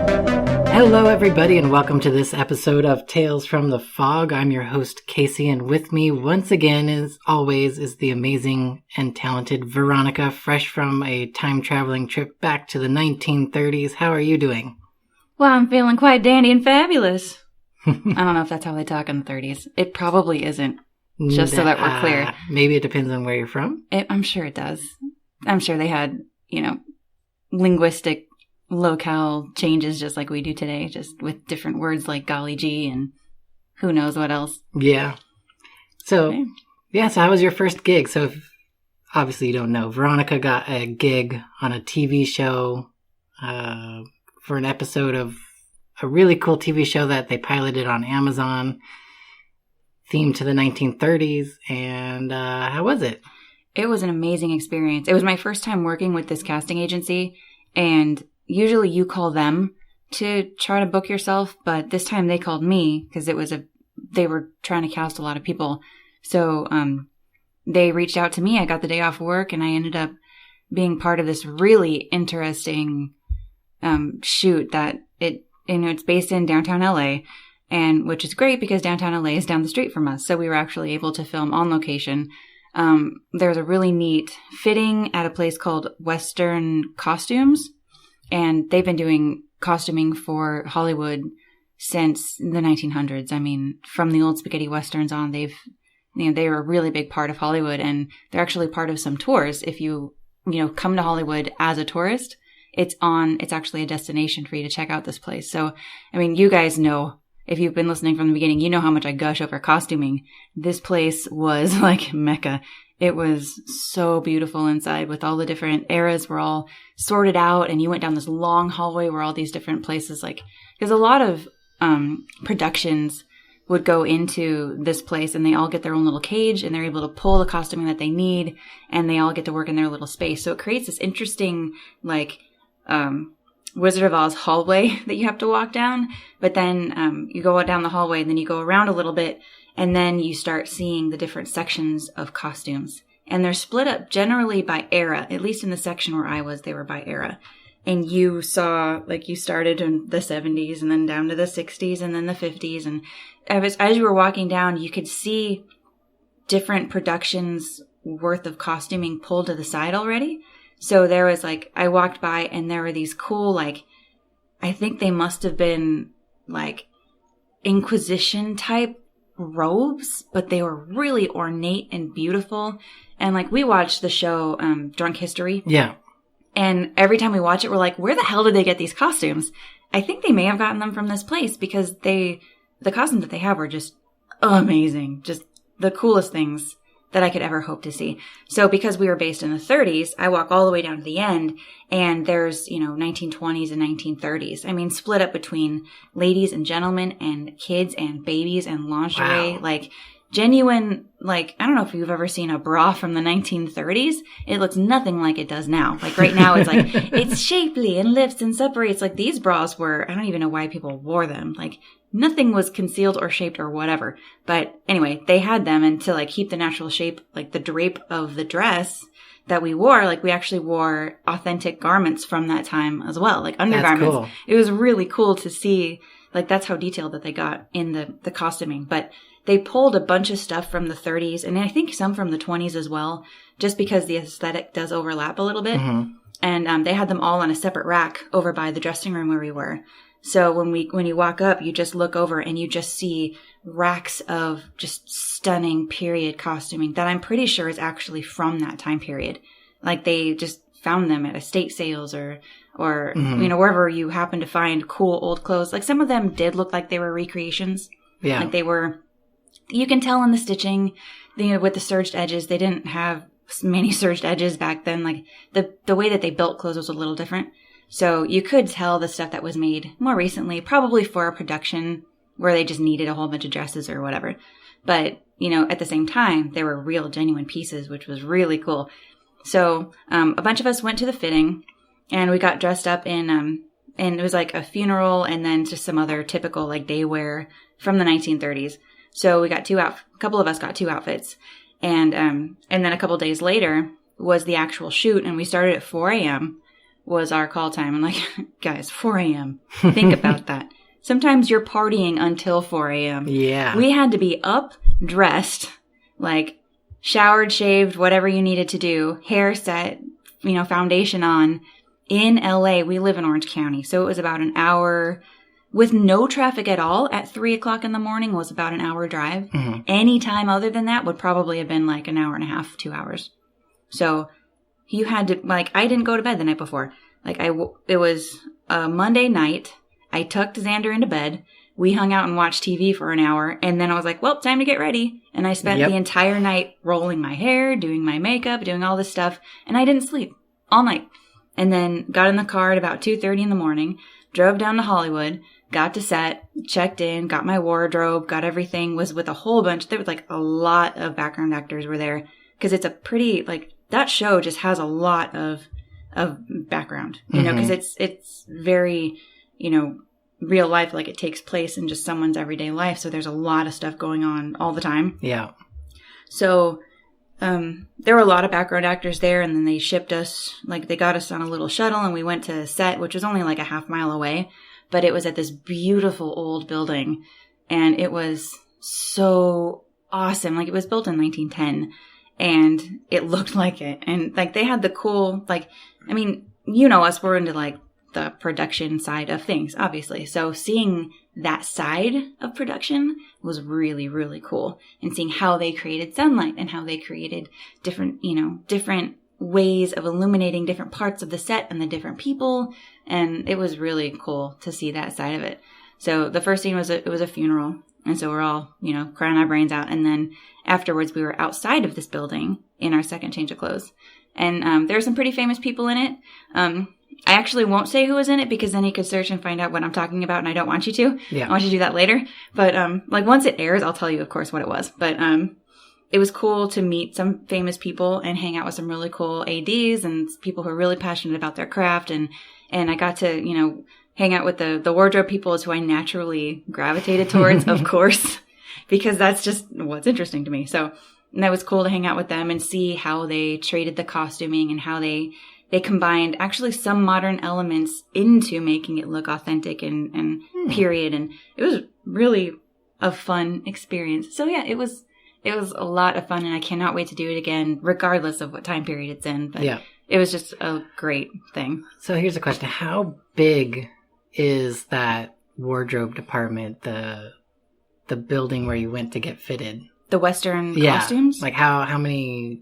Hello, everybody, and welcome to this episode of Tales from the Fog. I'm your host, Casey, and with me once again, as always, is the amazing and talented Veronica, fresh from a time-traveling trip back to the 1930s. How are you doing? Well, I'm feeling quite dandy and fabulous. I don't know if that's how they talk in the 30s. It probably isn't, just so that we're clear. Maybe it depends on where you're from. I'm sure it does. I'm sure they had, linguistic locale changes just like we do today, just with different words like golly gee and who knows what else. Yeah. So, Okay. So how was your first gig? So, obviously you don't know. Veronica got a gig on a TV show for an episode of a really cool TV show that they piloted on Amazon, themed to the 1930s. And how was it? It was an amazing experience. It was my first time working with this casting agency, and usually you call them to try to book yourself, but this time they called me because they were trying to cast a lot of people. So they reached out to me. I got the day off work, and I ended up being part of this really interesting shoot that it's based in downtown LA, and which is great because downtown LA is down the street from us. So we were actually able to film on location. There's a really neat fitting at a place called Western Costumes. And they've been doing costuming for Hollywood since the 1900s. I mean, from the old spaghetti westerns on, they were a really big part of Hollywood, and they're actually part of some tours. If you come to Hollywood as a tourist, it's actually a destination for you to check out this place. So, I mean, you guys know, if you've been listening from the beginning, you know how much I gush over costuming. This place was like Mecca. It was so beautiful inside with all the different eras were all sorted out, and you went down this long hallway where all these different places, because a lot of productions would go into this place and they all get their own little cage and they're able to pull the costuming that they need, and they all get to work in their little space. So it creates this interesting, Wizard of Oz hallway that you have to walk down, but then you go down the hallway and then you go around a little bit, and then you start seeing the different sections of costumes. And they're split up generally by era. At least in the section where I was, they were by era. And you saw, you started in the 70s and then down to the 60s and then the 50s. And as you were walking down, you could see different productions worth of costuming pulled to the side already. So there was I walked by and there were these cool, I think they must have been Inquisition type robes, but they were really ornate and beautiful. And we watched the show Drunk History. Yeah. And every time we watch it, we're like, where the hell did they get these costumes? I think they may have gotten them from this place because the costumes that they have were just amazing. Just the coolest things that I could ever hope to see. So because we were based in the 30s, I walk all the way down to the end, and there's, 1920s and 1930s. I mean, split up between ladies and gentlemen and kids and babies and lingerie. Wow. Genuine, I don't know if you've ever seen a bra from the 1930s. It looks nothing like it does now. Right now it's it's shapely and lifts and separates. These bras were, I don't even know why people wore them. Nothing was concealed or shaped or whatever. But anyway, they had them, and to keep the natural shape, the drape of the dress that we wore, we actually wore authentic garments from that time as well, undergarments. That's cool. It was really cool to see, that's how detailed that they got in the costuming. But they pulled a bunch of stuff from the 30s, and I think some from the 20s as well, just because the aesthetic does overlap a little bit. Mm-hmm. And they had them all on a separate rack over by the dressing room where we were. So when you walk up, you just look over and you just see racks of just stunning period costuming that I'm pretty sure is actually from that time period. They just found them at estate sales or mm-hmm. Wherever you happen to find cool old clothes. Some of them did look like they were recreations. Yeah. They were, you can tell in the stitching, with the serged edges. They didn't have many serged edges back then. The way that they built clothes was a little different. So you could tell the stuff that was made more recently, probably for a production where they just needed a whole bunch of dresses or whatever. But, at the same time, they were real, genuine pieces, which was really cool. So a bunch of us went to the fitting, and we got dressed up in, and it was a funeral and then just some other typical day wear from the 1930s. So we got a couple of us got two outfits. And then a couple days later was the actual shoot, and we started at 4 a.m., was our call time. I'm like, guys, 4 a.m. Think about that. Sometimes you're partying until 4 a.m. Yeah. We had to be up, dressed, like showered, shaved, whatever you needed to do, hair set, foundation on. In LA, we live in Orange County, so it was about an hour with no traffic at all at 3 o'clock in the morning was about an hour drive. Mm-hmm. Any time other than that would probably have been like an hour and a half, 2 hours. So you had to, I didn't go to bed the night before. It was a Monday night. I tucked Xander into bed. We hung out and watched TV for an hour. And then I was like, well, time to get ready. And I spent the entire night rolling my hair, doing my makeup, doing all this stuff. And I didn't sleep all night. And then got in the car at about 2:30 in the morning, drove down to Hollywood, got to set, checked in, got my wardrobe, got everything, was with a whole bunch. There was a lot of background actors were there. Because it's a pretty, that show just has a lot of background, because it's very, real life, it takes place in just someone's everyday life. So there's a lot of stuff going on all the time. Yeah. So there were a lot of background actors there, and then they shipped us, they got us on a little shuttle, and we went to set, which was only a half mile away, but it was at this beautiful old building, and it was so awesome. It was built in 1910, and it looked like it. And they had the cool, us, we're into the production side of things, obviously. So seeing that side of production was really, really cool. And seeing how they created sunlight and how they created different ways of illuminating different parts of the set and the different people. And it was really cool to see that side of it. So the first scene was it was a funeral. And so we're all, crying our brains out. And then afterwards we were outside of this building in our second change of clothes. And there were some pretty famous people in it. I actually won't say who was in it because then you could search and find out what I'm talking about, and I don't want you to. Yeah. I want you to do that later. But once it airs, I'll tell you, of course, what it was. But it was cool to meet some famous people and hang out with some really cool ADs and people who are really passionate about their craft. And I got to, hang out with the wardrobe people is who I naturally gravitated towards, of course, because that's just what's interesting to me. So that was cool to hang out with them and see how they traded the costuming and how they combined actually some modern elements into making it look authentic and period. And it was really a fun experience. So yeah, it was a lot of fun, and I cannot wait to do it again, regardless of what time period it's in. But yeah, it was just a great thing. So here's a question. How big is that wardrobe department, the building where you went to get fitted? The Western costumes? How many,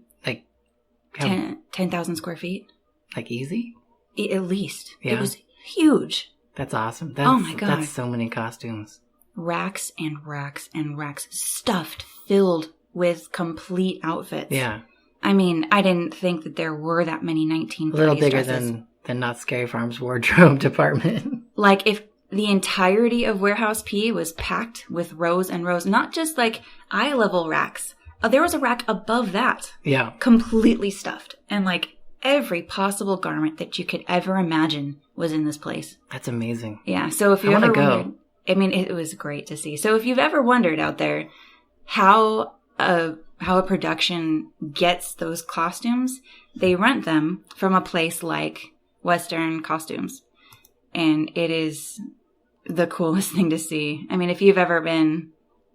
10,000 square feet. Easy? At least. Yeah. It was huge. That's awesome. Oh my God. That's so many costumes. Racks and racks and racks stuffed, filled with complete outfits. Yeah. I mean, I didn't think that there were that many 1930s A little bigger dresses. than Not Scary Farm's wardrobe department. If the entirety of Warehouse P was packed with rows and rows, not just eye level racks. There was a rack above that. Yeah. Completely stuffed. And every possible garment that you could ever imagine was in this place. That's amazing. Yeah. So if you ever wondered, I mean, it was great to see. So if you've ever wondered out there how a production gets those costumes, they rent them from a place like Western Costumes. And it is the coolest thing to see. I mean, if you've ever been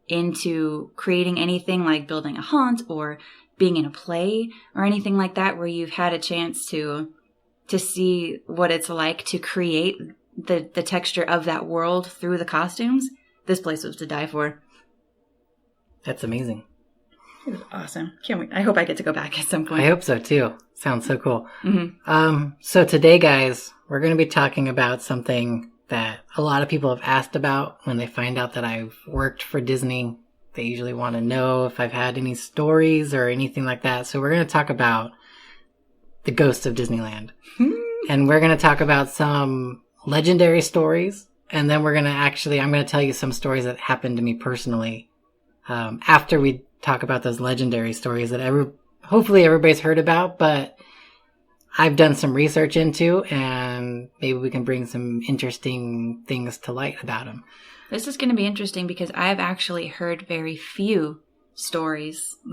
into creating anything like building a haunt or being in a play or anything like that, where you've had a chance to see what it's like to create the texture of that world through the costumes, this place was to die for. That's amazing. It was awesome. Can't wait. I hope I get to go back at some point. I hope so too. Sounds so cool. Mm-hmm. So today, guys, we're going to be talking about something that a lot of people have asked about when they find out that I've worked for Disney. They usually want to know if I've had any stories or anything like that. So we're going to talk about the ghosts of Disneyland. And we're going to talk about some legendary stories. And then I'm going to tell you some stories that happened to me personally. After we talk about those legendary stories that hopefully everybody's heard about, but I've done some research into, and maybe we can bring some interesting things to light about them. This is going to be interesting because I've actually heard very few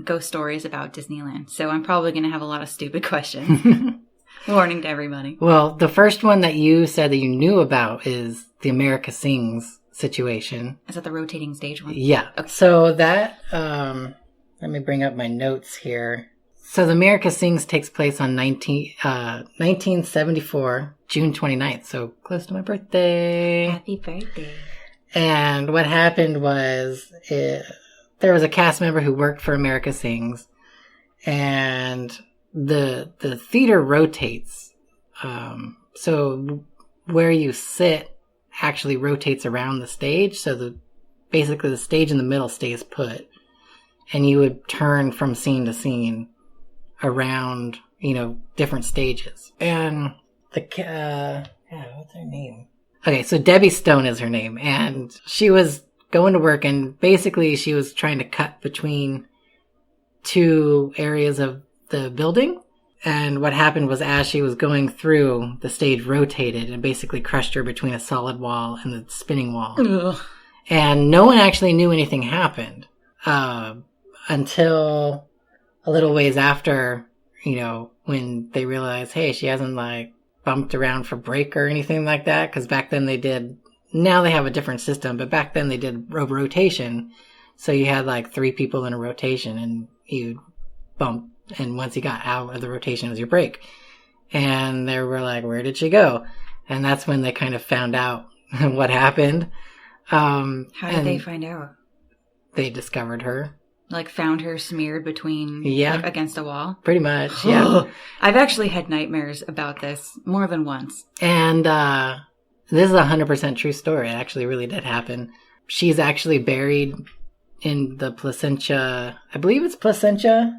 ghost stories about Disneyland. So I'm probably going to have a lot of stupid questions. Warning to everybody. Well, the first one that you said that you knew about is the America Sings situation. Is that the rotating stage one? Yeah. Okay. So that, let me bring up my notes here. So the America Sings takes place on 1974, June 29th. So close to my birthday. Happy birthday. And what happened was there was a cast member who worked for America Sings, and the theater rotates. So where you sit actually rotates around the stage. So basically the stage in the middle stays put, and you would turn from scene to scene around, different stages. And what's her name? Okay, so Debbie Stone is her name, and she was going to work, and basically she was trying to cut between two areas of the building. And what happened was, as she was going through, the stage rotated and basically crushed her between a solid wall and the spinning wall. Ugh. And no one actually knew anything happened until a little ways after, when they realized, hey, she hasn't bumped around for break or anything like that. Because back then now they have a different system, but back then they did rotation. So you had 3 people in a rotation, and you'd bump. And once you got out of the rotation, it was your break. And they were like, where did she go? And that's when they kind of found out what happened. How did they find out? They discovered her. Found her smeared between, against a wall? Pretty much, yeah. I've actually had nightmares about this more than once. And this is a 100% true story. It actually really did happen. She's actually buried in the Placentia, I believe it's Placentia,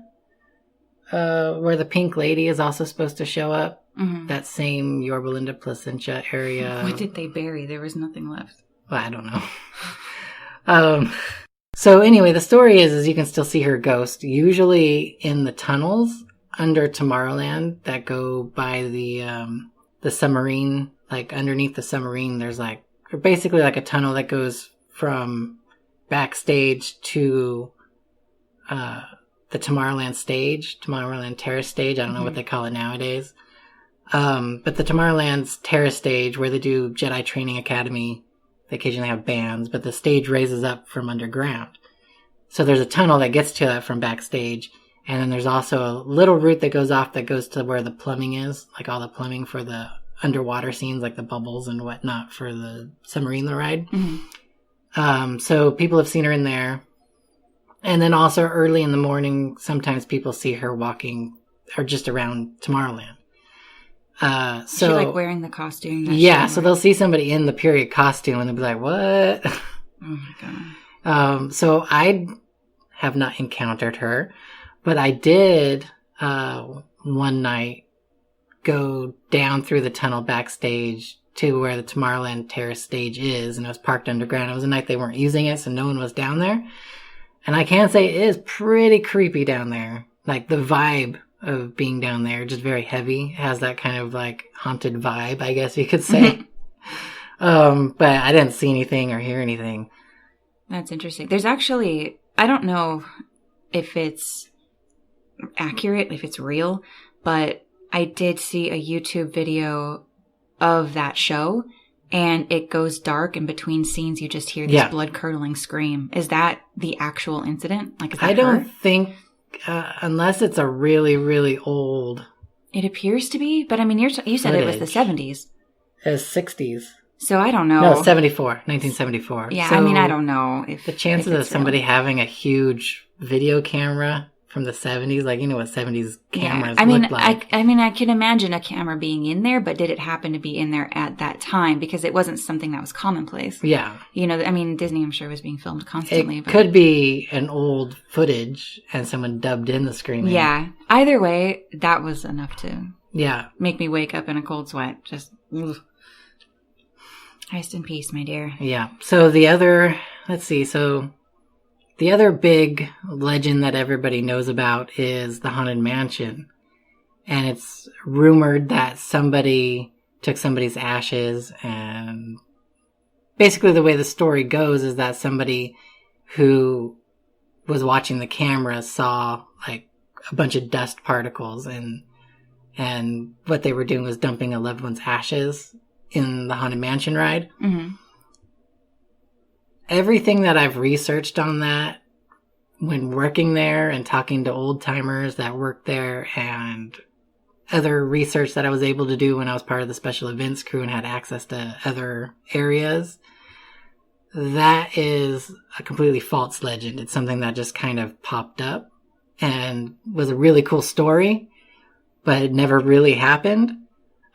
where the Pink Lady is also supposed to show up. Mm-hmm. That same Yorba Linda Placentia area. What did they bury? There was nothing left. Well, I don't know. So anyway, the story is you can still see her ghost, usually in the tunnels under Tomorrowland that go by the submarine, underneath the submarine. There's basically a tunnel that goes from backstage to the Tomorrowland stage, Tomorrowland Terrace stage. I don't know what they call it nowadays. But the Tomorrowland's Terrace stage, where they do Jedi Training Academy, they occasionally have bands, but the stage raises up from underground. So there's a tunnel that gets to that from backstage. And then there's also a little route that goes off that goes to where the plumbing is, all the plumbing for the underwater scenes, the bubbles and whatnot for the submarine ride. Mm-hmm. So people have seen her in there. And then also early in the morning, sometimes people see her walking or just around Tomorrowland. Is she wearing the costume? So they'll see somebody in the period costume and they'll be like, what? Oh my God. So I have not encountered her, but I did, one night go down through the tunnel backstage to where the Tomorrowland Terrace stage is, and it was parked underground. It was a night they weren't using it, so no one was down there. And I can say it is pretty creepy down there. The vibe of being down there, just very heavy. It has that kind of haunted vibe, I guess you could say. But I didn't see anything or hear anything. That's interesting. There's actually, I don't know if it's accurate, if it's real, but I did see a YouTube video of that show, and it goes dark, and between scenes you just hear this blood-curdling scream. Is that the actual incident? Is that I don't think, unless it's a really, really old... It appears to be, but you said it was the 70s. It was 60s. So I don't know. No, 1974. Yeah, so I don't know if the chances of somebody having a huge video camera from the 70s, what 70s cameras look like. I can imagine a camera being in there, but did it happen to be in there at that time? Because it wasn't something that was commonplace. Yeah. Disney, I'm sure, was being filmed constantly. It could be an old footage and someone dubbed in the screaming. Yeah. Either way, that was enough to make me wake up in a cold sweat. Just, ugh. Rest in peace, my dear. Yeah. So the other big legend that everybody knows about is the Haunted Mansion. And it's rumored that somebody took somebody's ashes, and basically the way the story goes is that somebody who was watching the camera saw a bunch of dust particles and and what they were doing was dumping a loved one's ashes in the Haunted Mansion ride. Mm-hmm. Everything that I've researched on that when working there and talking to old timers that worked there and other research that I was able to do when I was part of the special events crew and had access to other areas, that is a completely false legend. It's something that just kind of popped up and was a really cool story, but it never really happened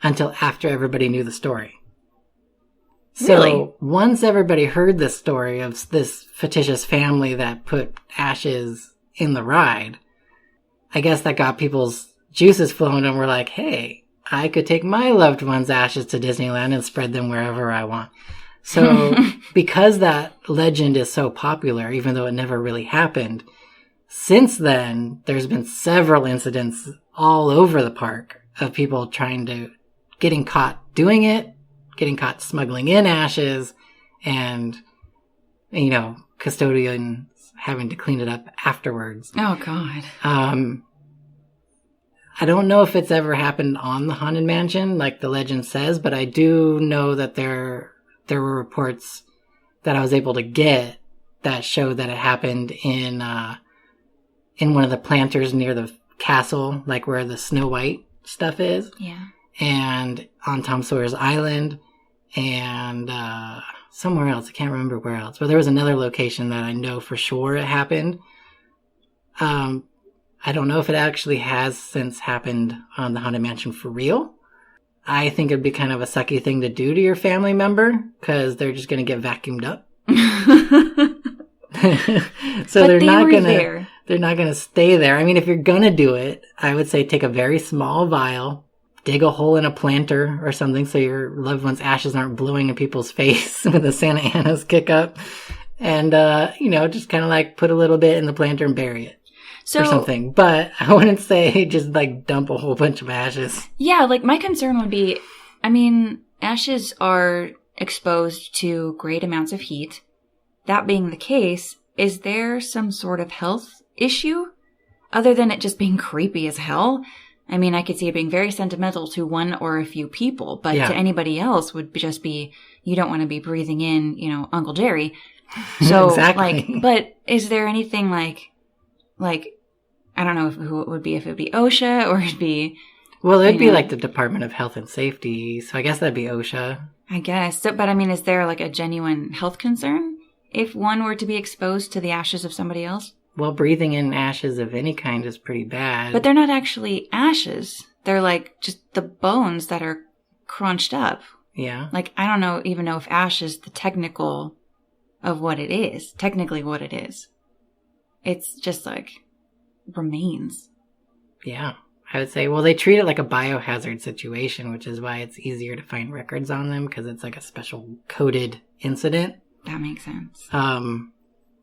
until after everybody knew the story. Really? So once everybody heard this story of this fictitious family that put ashes in the ride, I guess that got people's juices flowing and were like, hey, I could take my loved one's ashes to Disneyland and spread them wherever I want. So because that legend is so popular, even though it never really happened, since then, there's been several incidents all over the park of people getting caught doing it, getting caught smuggling in ashes, and, custodians having to clean it up afterwards. Oh, God. I don't know if it's ever happened on the Haunted Mansion, like the legend says, but I do know that there were reports that I was able to get that showed that it happened in one of the planters near the castle, like where the Snow White stuff is. Yeah. And on Tom Sawyer's Island, and somewhere else. I can't remember where else. But there was another location that I know for sure it happened. I don't know if it actually has since happened on the Haunted Mansion for real. I think it'd be kind of a sucky thing to do to your family member because they're just going to get vacuumed up. So they're not going to stay there. I mean, if you're going to do it, I would say take a very small vial, dig a hole in a planter or something so your loved one's ashes aren't blowing in people's face when the Santa Anas kick up. And, just kind of like put a little bit in the planter and bury it. Or something. But I wouldn't say just like dump a whole bunch of ashes. Yeah, like my concern would be, ashes are exposed to great amounts of heat. That being the case, is there some sort of health issue other than it just being creepy as hell? I could see it being very sentimental to one or a few people, but to anybody else would just be, you don't want to be breathing in, Uncle Jerry. So, exactly. But is there anything like, I don't know who it would be, if it would be OSHA or it'd be... Well, it'd be like the Department of Health and Safety, so I guess that'd be OSHA. I guess. So, but is there like a genuine health concern if one were to be exposed to the ashes of somebody else? Well, breathing in ashes of any kind is pretty bad. But they're not actually ashes. They're like just the bones that are crunched up. Yeah. Like, I don't even know if ash is the technically what it is. It's just like... remains. Yeah, I would say, well, they treat it like a biohazard situation, which is why it's easier to find records on them because it's like a special coded incident. That makes sense.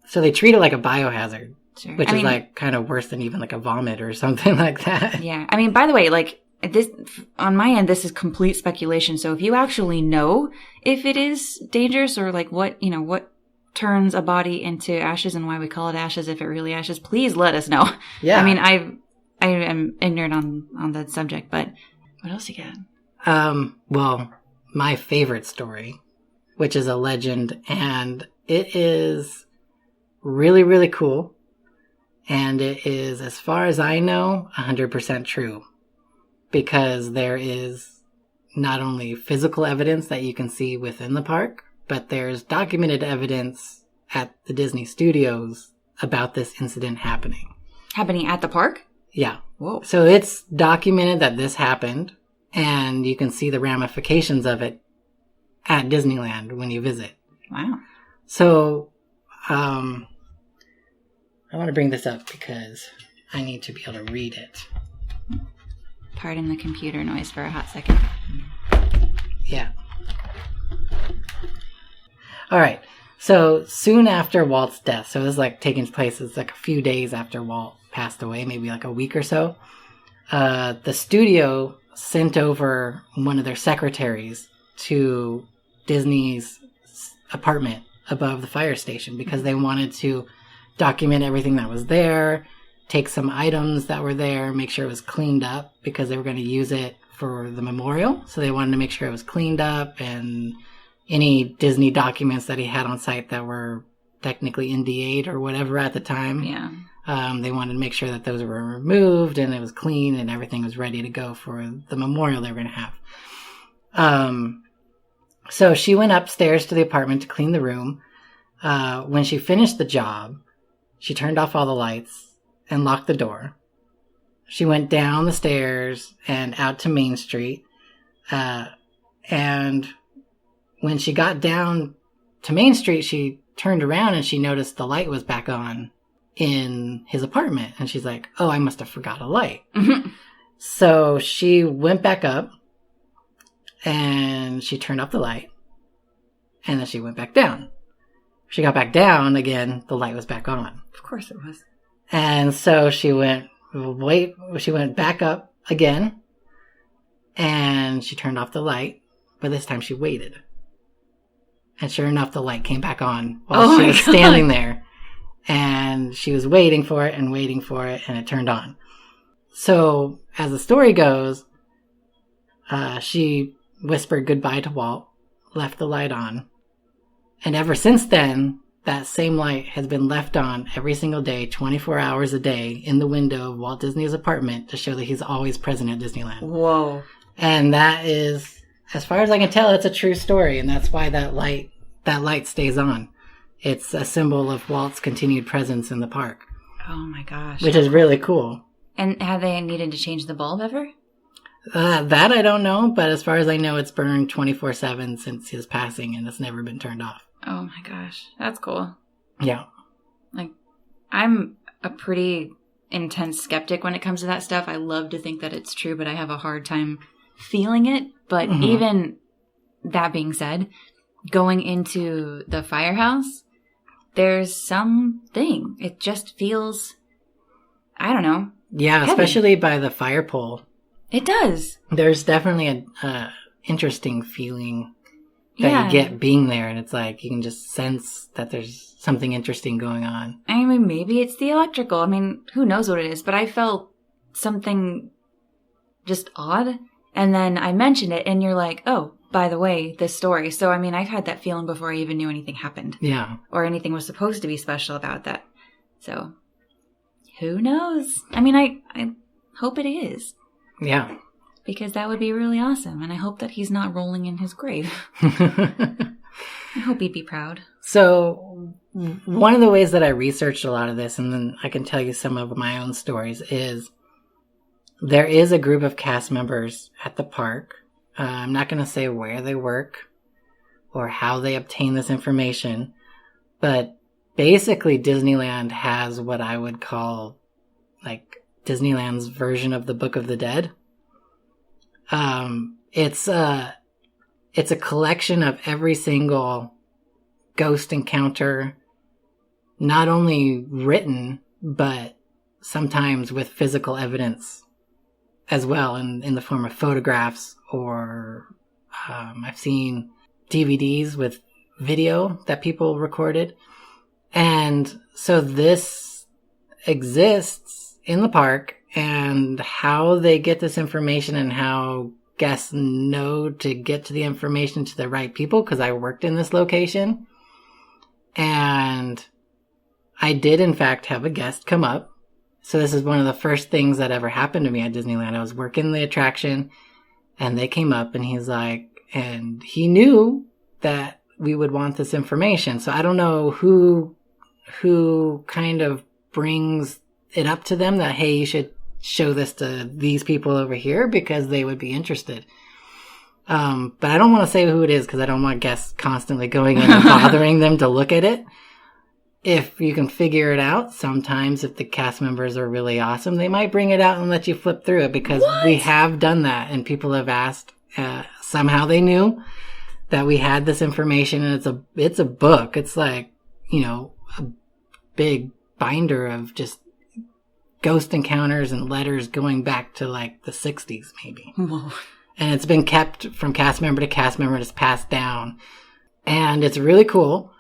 So they treat it like a biohazard, sure. Which is like kind of worse than even like a vomit or something like that. Yeah. By the way, like this, on my end, this is complete speculation. So if you actually know if it is dangerous or like what turns a body into ashes and why we call it ashes if it really ashes, please let us know. Yeah. I am ignorant on that subject, but what else you got? Well, my favorite story, which is a legend, and it is really, really cool. And it is, as far as I know, 100% true. Because there is not only physical evidence that you can see within the park, but there's documented evidence at the Disney studios about this incident happening. Happening at the park? Yeah. Whoa. So it's documented that this happened, and you can see the ramifications of it at Disneyland when you visit. Wow. So, I want to bring this up because I need to be able to read it. Pardon the computer noise for a hot second. Yeah. All right. So soon after Walt's death, so this is like taking place, it's like a few days after Walt passed away, maybe like a week or so, the studio sent over one of their secretaries to Disney's apartment above the fire station because they wanted to document everything that was there, take some items that were there, make sure it was cleaned up because they were going to use it for the memorial. So they wanted to make sure it was cleaned up, and any Disney documents that he had on site that were technically NDA'd or whatever at the time. Yeah. They wanted to make sure that those were removed and it was clean and everything was ready to go for the memorial they were going to have. So she went upstairs to the apartment to clean the room. When she finished the job, she turned off all the lights and locked the door. She went down the stairs and out to Main Street. And when she got down to Main Street, she turned around and she noticed the light was back on in his apartment. And she's like, oh, I must have forgot a light. Mm-hmm. So she went back up and she turned off the light. And then she went back down. She got back down again, the light was back on. Of course it was. And so she went back up again and she turned off the light, but this time she waited. And sure enough, the light came back on while she was standing there. And she was waiting for it, and it turned on. So, as the story goes, she whispered goodbye to Walt, left the light on. And ever since then, that same light has been left on every single day, 24 hours a day, in the window of Walt Disney's apartment to show that he's always present at Disneyland. Whoa. And that is, as far as I can tell, it's a true story, and that's why that light stays on. It's a symbol of Walt's continued presence in the park. Oh my gosh. Which is really cool. And have they needed to change the bulb ever? That I don't know, but as far as I know, it's burned 24/7 since his passing, and it's never been turned off. Oh my gosh. That's cool. Yeah. Like, I'm a pretty intense skeptic when it comes to that stuff. I love to think that it's true, but I have a hard time feeling it. But even that being said, going into the firehouse, there's something. It just feels, I don't know. Yeah, heavy. Especially by the fire pole. It does. There's definitely an interesting feeling that you get being there, and it's like you can just sense that there's something interesting going on. I mean, maybe it's the electrical. I mean, who knows what it is, but I felt something just odd, and then I mentioned it, and you're like, oh, by the way, this story. So, I mean, I've had that feeling before I even knew anything happened. Yeah. Or anything was supposed to be special about that. So, who knows? I mean, I hope it is. Yeah. Because that would be really awesome. And I hope that he's not rolling in his grave. I hope he'd be proud. So, one of the ways that I researched a lot of this, and then I can tell you some of my own stories, is there is a group of cast members at the park. I'm not going to say where they work or how they obtain this information, but basically Disneyland has what I would call like Disneyland's version of the Book of the Dead. It's a collection of every single ghost encounter, not only written, but sometimes with physical evidence as well, in the form of photographs, or I've seen DVDs with video that people recorded. And so this exists in the park, and how they get this information and how guests know to get to the information to the right people, because I worked in this location. And I did, in fact, have a guest come up. So this is one of the first things that ever happened to me at Disneyland. I was working the attraction, and they came up, and he's like, and he knew that we would want this information. So I don't know who kind of brings it up to them that, hey, you should show this to these people over here because they would be interested. But I don't want to say who it is because I don't want guests constantly going in and bothering them to look at it. If you can figure it out, sometimes if the cast members are really awesome, they might bring it out and let you flip through it, because we have done that and people have asked. Somehow they knew that we had this information, and it's a book. It's like, a big binder of just ghost encounters and letters going back to like the 60s maybe. Whoa. And it's been kept from cast member to cast member. It's passed down. And it's really cool.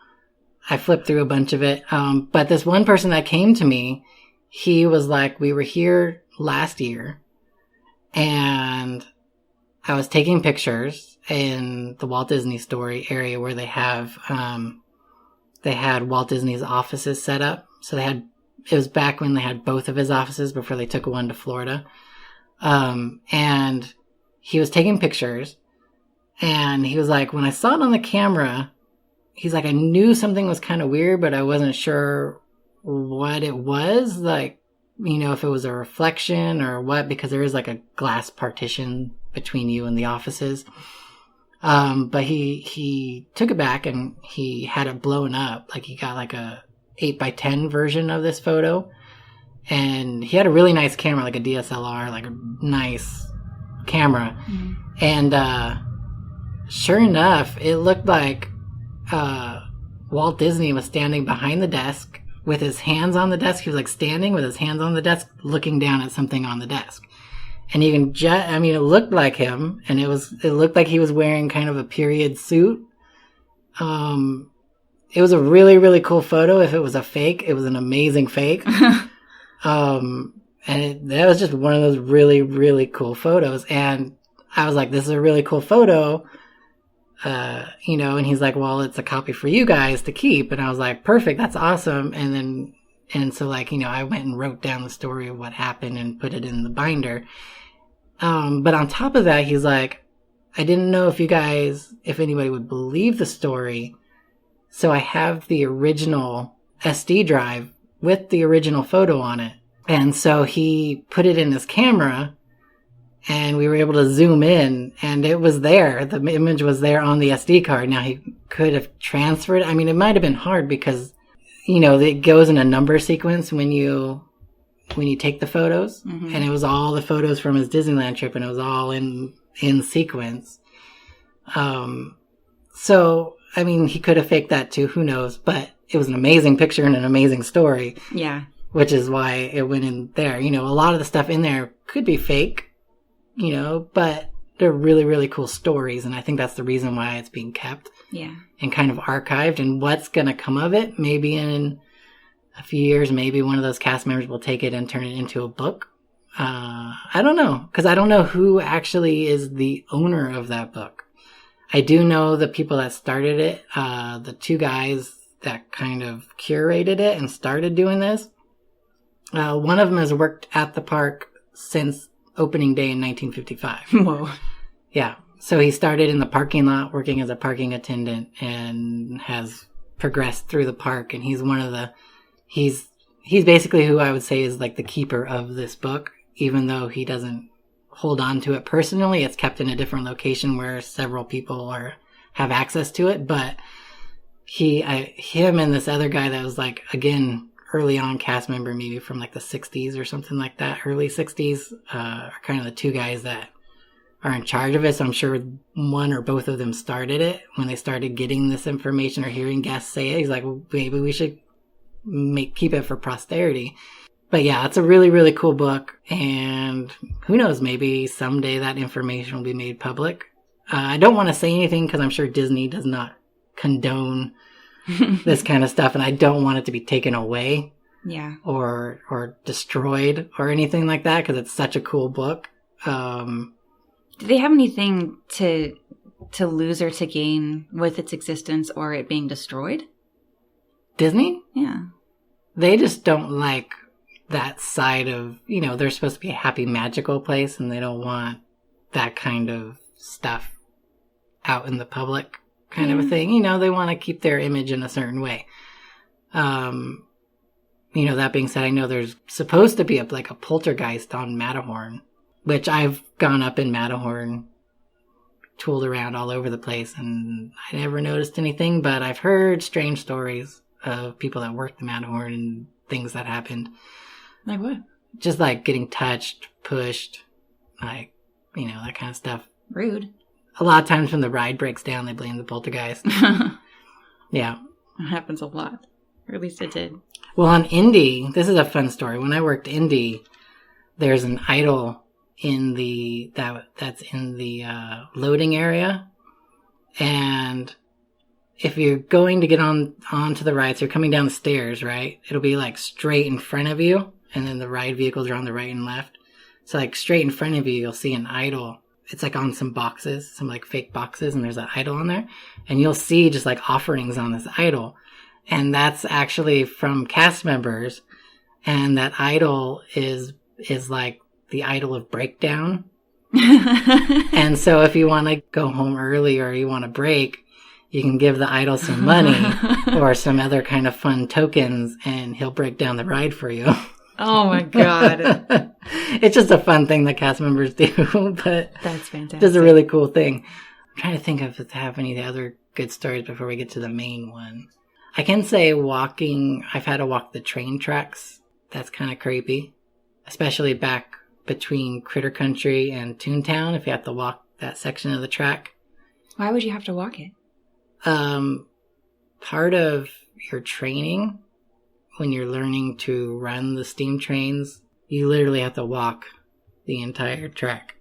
I flipped through a bunch of it. But this one person that came to me, he was like, we were here last year and I was taking pictures in the Walt Disney Story area where they had Walt Disney's offices set up. So it was back when they had both of his offices before they took one to Florida. And he was taking pictures and he was like, when I saw it on the camera, he's like, I knew something was kind of weird, but I wasn't sure what it was. Like, if it was a reflection or what, because there is like a glass partition between you and the offices. But he took it back and he had it blown up. Like he got like a 8x10 version of this photo. And he had a really nice camera, like a DSLR, like a nice camera. Mm-hmm. And sure enough, it looked like Walt Disney was standing behind the desk with his hands on the desk. He was like standing with his hands on the desk, looking down at something on the desk. And you can it looked like him, and it looked like he was wearing kind of a period suit. It was a really, really cool photo. If it was a fake, it was an amazing fake. And that was just one of those really, really cool photos. And I was like, this is a really cool photo. And he's like, well, it's a copy for you guys to keep. And I was like, perfect. That's awesome. And so I went and wrote down the story of what happened and put it in the binder. But on top of that, he's like, I didn't know if anybody would believe the story. So I have the original SD drive with the original photo on it. And so he put it in his camera and we were able to zoom in and it was there. The image was there on the SD card. Now he could have transferred. I mean, it might have been hard because, it goes in a number sequence when you take the photos. Mm-hmm. And it was all the photos from his Disneyland trip and it was all in sequence. So, he could have faked that too. Who knows? But it was an amazing picture and an amazing story. Yeah. Which is why it went in there. A lot of the stuff in there could be fake, but they're really, really cool stories. And I think that's the reason why it's being kept. Yeah. And kind of archived. And what's going to come of it? Maybe in a few years, maybe one of those cast members will take it and turn it into a book. I don't know. Because I don't know who actually is the owner of that book. I do know the people that started it, the two guys that kind of curated it and started doing this. One of them has worked at the park since opening day in 1955. Whoa. Yeah. So he started in the parking lot working as a parking attendant and has progressed through the park. And he's he's basically who I would say is like the keeper of this book, even though he doesn't hold on to it personally. It's kept in a different location where several people have access to it. But him and this other guy that was like, again, early on cast member, maybe from like the 60s or something like that, early 60s, are kind of the two guys that are in charge of it. So I'm sure one or both of them started it when they started getting this information or hearing guests say it. He's like, well, maybe we should keep it for posterity. But yeah, it's a really, really cool book. And who knows, maybe someday that information will be made public. I don't want to say anything because I'm sure Disney does not condone this kind of stuff, and I don't want it to be taken away, or destroyed or anything like that because it's such a cool book. Do they have anything to lose or to gain with its existence or it being destroyed? Disney? Yeah, they just don't like that side of they're supposed to be a happy, magical place, and they don't want that kind of stuff out in the public. Kind of a thing. They want to keep their image in a certain way. That being said, I know there's supposed to be a poltergeist on Matterhorn, which I've gone up in Matterhorn, tooled around all over the place, and I never noticed anything, but I've heard strange stories of people that worked the Matterhorn and things that happened. Like what? Just like getting touched, pushed, that kind of stuff. Rude. A lot of times when the ride breaks down, they blame the poltergeist. Yeah. It happens a lot. Or at least it did. Well, on Indy, this is a fun story. When I worked Indy, there's an idol that's in the loading area. And if you're going to get onto the ride, so you're coming down the stairs, right? It'll be like straight in front of you. and then the ride vehicles are on the right and left. So like straight in front of you, you'll see an idol. It's like on some boxes, some like fake boxes, and there's an idol on there. And you'll see just like offerings on this idol. And that's actually from cast members. And that idol is like the idol of breakdown. And so if you want to go home early or you want to break, you can give the idol some money or some other kind of fun tokens, and he'll break down the ride for you. Oh my God. It's just a fun thing that cast members do, but that's fantastic. It's a really cool thing. I'm trying to think if it have any other good stories before we get to the main one. I can say I've had to walk the train tracks. That's kind of creepy, especially back between Critter Country and Toontown, if you have to walk that section of the track. Why would you have to walk it? Part of your training, when you're learning to run the steam trains, you literally have to walk the entire track.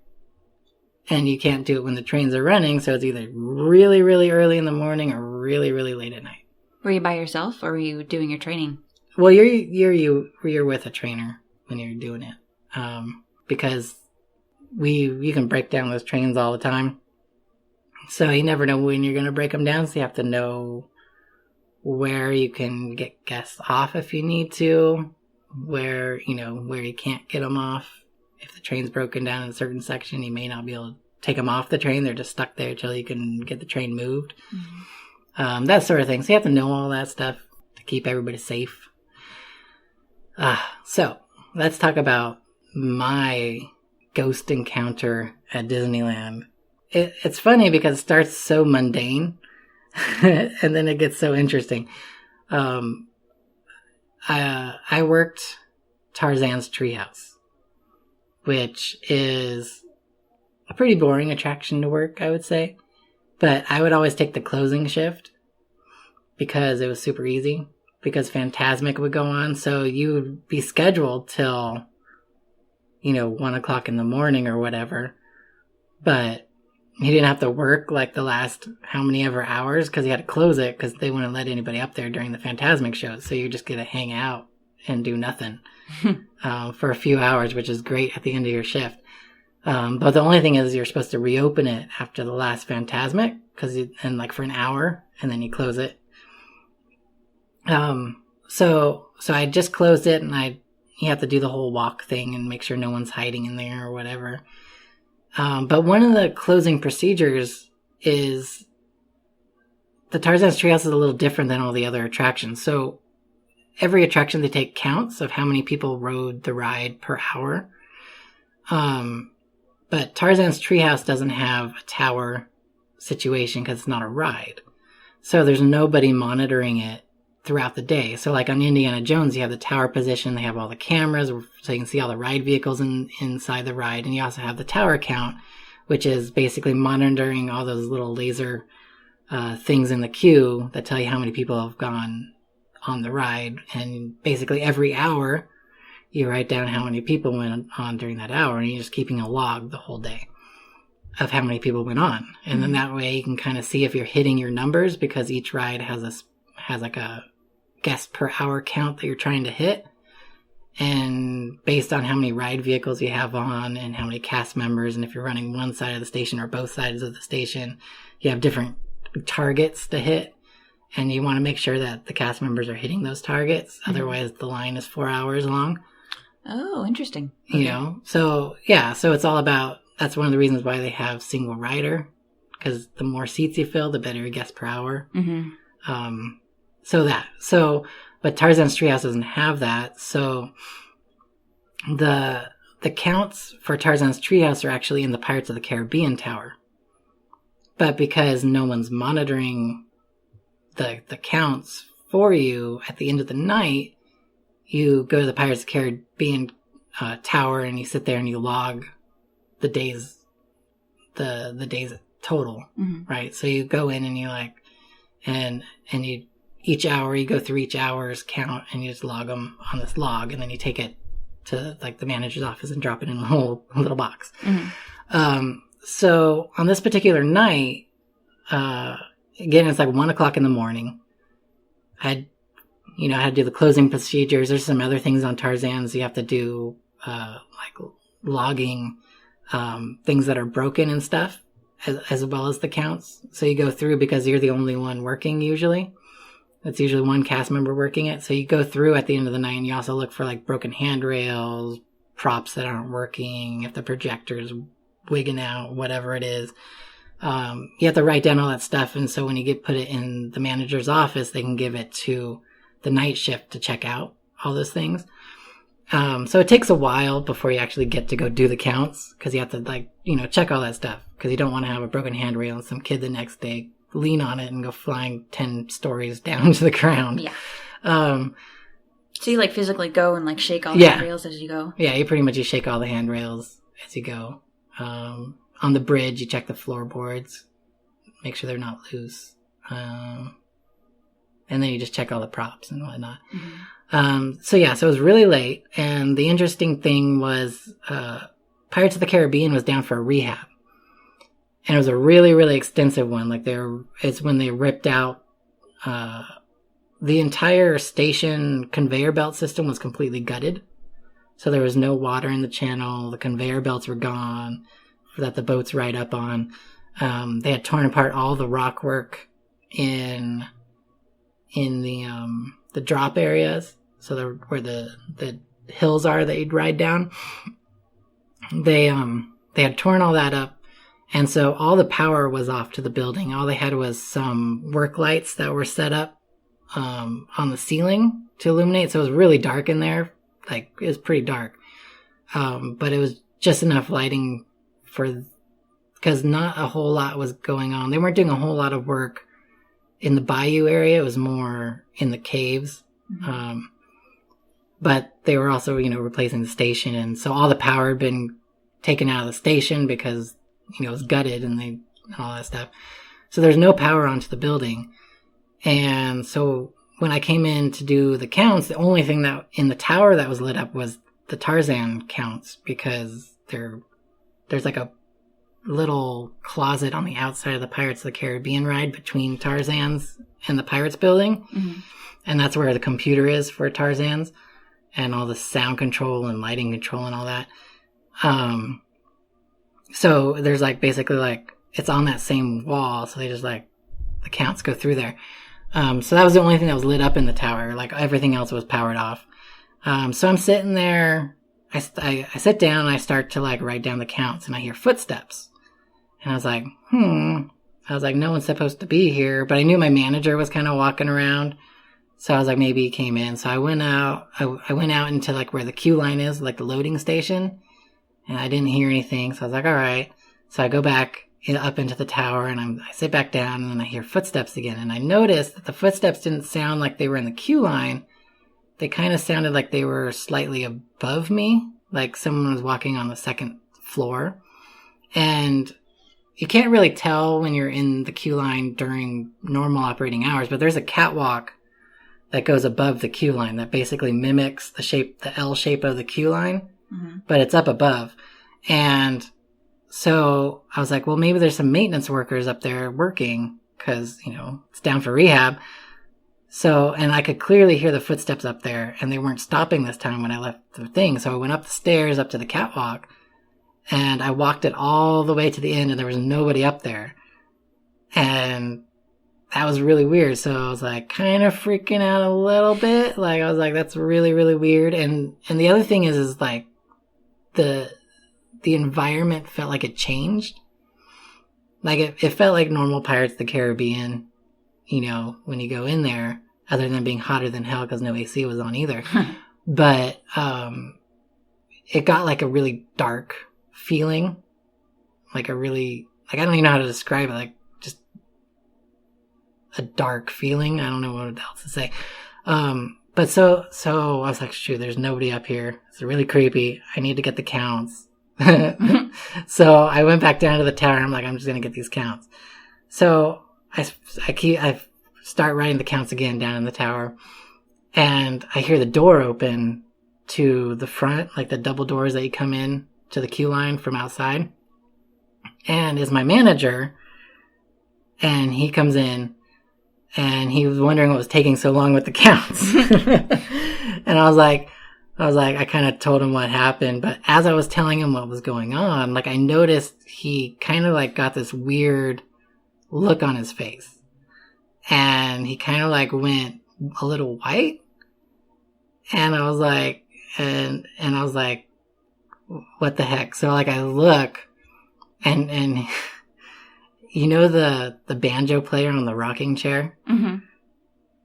And you can't do it when the trains are running, so it's either really, really early in the morning or really, really late at night. Were you by yourself, or were you doing your training? Well, you're with a trainer when you're doing it. Because you can break down those trains all the time. So you never know when you're going to break them down, so you have to know where you can get guests off if you need to, where you can't get them off. If the train's broken down in a certain section, you may not be able to take them off the train. They're just stuck there until you can get the train moved. Mm-hmm. That sort of thing. So you have to know all that stuff to keep everybody safe. So let's talk about my ghost encounter at Disneyland. It's funny because it starts so mundane and then it gets so interesting. I worked Tarzan's Treehouse, which is a pretty boring attraction to work, I would say. But I would always take the closing shift because it was super easy, because Fantasmic would go on. So you would be scheduled till 1 o'clock in the morning or whatever, but he didn't have to work like the last how many ever hours because he had to close it because they wouldn't let anybody up there during the Fantasmic shows. So you just get to hang out and do nothing for a few hours, which is great at the end of your shift. But the only thing is you're supposed to reopen it after the last Fantasmic and like for an hour, and then you close it. So I just closed it, and you have to do the whole walk thing and make sure no one's hiding in there or whatever. But one of the closing procedures is the Tarzan's Treehouse is a little different than all the other attractions. So every attraction, they take counts of how many people rode the ride per hour. But Tarzan's Treehouse doesn't have a tower situation because it's not a ride. So there's nobody monitoring it throughout the day. So like on Indiana Jones, you have the tower position, they have all the cameras, so you can see all the ride vehicles inside the ride, and you also have the tower count, which is basically monitoring all those little laser things in the queue that tell you how many people have gone on the ride. And basically every hour, you write down how many people went on during that hour, and you're just keeping a log the whole day of how many people went on. And then that way you can kind of see if you're hitting your numbers, because each ride has like a guest per hour count that you're trying to hit. And based on how many ride vehicles you have on and how many cast members, and if you're running one side of the station or both sides of the station, you have different targets to hit. And you want to make sure that the cast members are hitting those targets. Otherwise, the line is 4 hours long. Oh, interesting. Okay. So it's all about, that's one of the reasons why they have single rider, because the more seats you fill, the better your guest per hour. Mm-hmm. But Tarzan's Treehouse doesn't have that. So the counts for Tarzan's Treehouse are actually in the Pirates of the Caribbean Tower. But because no one's monitoring the counts for you, at the end of the night, you go to the Pirates of the Caribbean Tower, and you sit there and you log the days total, right? So you go in and you and you, each hour, you go through each hour's count, and you just log them on this log, and then you take it to like the manager's office and drop it in a little box. Mm-hmm. So on this particular night, again, it's like 1 o'clock in the morning. I had how to do the closing procedures. There's some other things on Tarzan's. You have to do, like logging, things that are broken and stuff, as well as the counts. So you go through because you're the only one working usually. It's usually one cast member working it. So you go through at the end of the night and you also look for like broken handrails, props that aren't working, if the projector's wigging out, whatever it is. You have to write down all that stuff. And so when you put it in the manager's office, they can give it to the night shift to check out all those things. So it takes a while before you actually get to go do the counts, because you have to check all that stuff, because you don't want to have a broken handrail and some kid the next day lean on it and go flying 10 stories down to the ground. Yeah. So you physically go and shake all the handrails as you go? Yeah, you shake all the handrails as you go. On the bridge, you check the floorboards, make sure they're not loose. And then you just check all the props and whatnot. Mm-hmm. So it was really late. And the interesting thing was, Pirates of the Caribbean was down for a rehab. And it was a really, really extensive one. It's when they ripped out, the entire station conveyor belt system was completely gutted. So there was no water in the channel. The conveyor belts were gone that the boats ride up on. They had torn apart all the rock work in the drop areas. So where the hills are that you'd ride down. They had torn all that up. And so all the power was off to the building. All they had was some work lights that were set up on the ceiling to illuminate. So it was really dark in there. It was pretty dark. But it was just enough lighting because not a whole lot was going on. They weren't doing a whole lot of work in the bayou area. It was more in the caves. Mm-hmm. But they were also, replacing the station. And so all the power had been taken out of the station because, it was gutted and all that stuff. So there's no power onto the building. And so when I came in to do the counts, the only thing that in the tower that was lit up was the Tarzan counts, because there's a little closet on the outside of the Pirates of the Caribbean ride between Tarzan's and the Pirates building. Mm-hmm. And that's where the computer is for Tarzan's and all the sound control and lighting control and all that. So there's basically it's on that same wall. So they just the counts go through there. So that was the only thing that was lit up in the tower. Everything else was powered off. So I'm sitting there. I sit down and I start to write down the counts, and I hear footsteps. And I was like, I was like, no one's supposed to be here, but I knew my manager was kind of walking around. So I was like, maybe he came in. So I went out, I went out into where the queue line is, the loading station, and I didn't hear anything. So I was like, all right. So I go back up into the tower and I sit back down, and then I hear footsteps again. And I noticed that the footsteps didn't sound like they were in the queue line. They kind of sounded like they were slightly above me, like someone was walking on the second floor. And you can't really tell when you're in the queue line during normal operating hours, but there's a catwalk that goes above the queue line that basically mimics the L shape of the queue line, mm-hmm. but it's up above. And so I was like, well, maybe there's some maintenance workers up there working because, it's down for rehab. So, and I could clearly hear the footsteps up there, and they weren't stopping this time when I left the thing. So I went up the stairs, up to the catwalk, and I walked it all the way to the end, and there was nobody up there. And that was really weird. So I was kind of freaking out a little bit. I was like, that's really, really weird. And the other thing is the environment felt like it changed. It felt like normal Pirates of the Caribbean, when you go in there, other than being hotter than hell because no AC was on either. But it got a really dark feeling. I don't even know how to describe it. Just a dark feeling. I don't know what else to say. But so I was like, shoot, there's nobody up here. It's really creepy. I need to get the counts. So I went back down to the tower. I'm just going to get these counts. So I start writing the counts again down in the tower, and I hear the door open to the front, the double doors that you come in to the queue line from outside. And is my manager, and he comes in, And he was wondering what was taking so long with the counts. And I kind of told him what happened. But as I was telling him what was going on, like I noticed he kind of like got this weird look on his face. And he kind of like went a little white. And I was like, and I was like, what the heck? So like I look and you know the banjo player on the rocking chair? Mm-hmm.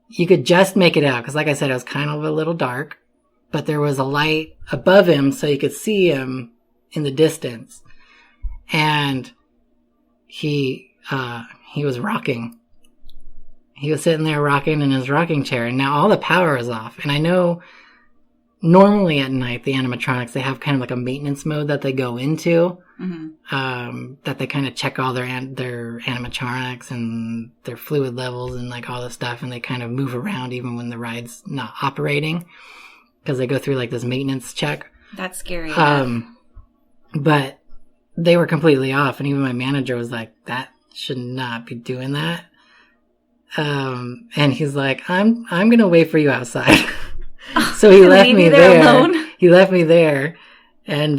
You could just make it out because, like I said, it was kind of a little dark, but there was a light above him so you could see him in the distance. And he was rocking. He was sitting there rocking in his rocking chair, and now all the power is off. And I know normally at night, the animatronics, they have kind of like a maintenance mode that they go into, that they kind of check all their animatronics and their fluid levels and like all this stuff, and they kind of move around even when the ride's not operating because they go through like this maintenance check. That's scary. But they were completely off, and even my manager was like, that should not be doing that. And he's like, I'm going to wait for you outside. So he left me there alone. He left me there. And